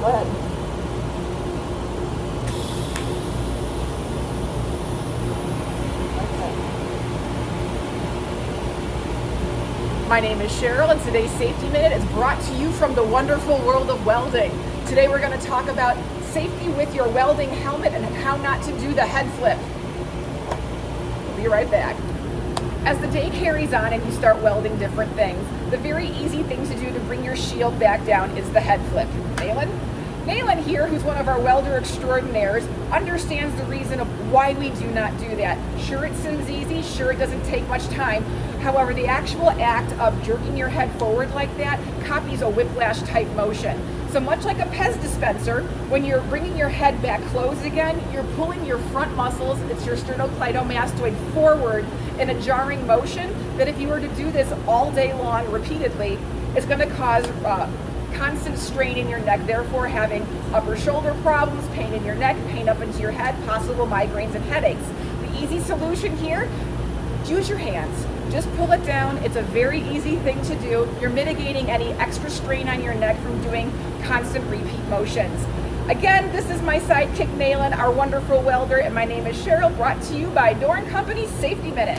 lead. My name is Cheryl, and today's Safety Minute is brought to you from the wonderful world of welding. Today we're going to talk about safety with your welding helmet and how not to do the head flip. We'll be right back. As the day carries on and you start welding different things, the very easy thing to do to bring your shield back down is the head flip. Malin here, who's one of our welder extraordinaires, understands the reason of why we do not do that. Sure, it seems easy, sure it doesn't take much time. However, the actual act of jerking your head forward like that copies a whiplash type motion. So much like a Pez dispenser, when you're bringing your head back closed again, you're pulling your front muscles, it's your sternocleidomastoid forward in a jarring motion that if you were to do this all day long repeatedly, it's going to cause constant strain in your neck, therefore having upper shoulder problems, pain in your neck, pain up into your head, possible migraines and headaches. The easy solution here, use your hands. Just pull it down. It's a very easy thing to do. You're mitigating any extra strain on your neck from doing constant repeat motions. Again, this is my sidekick Malin, our wonderful welder, and my name is Cheryl, brought to you by DORN Company's Safety Minute.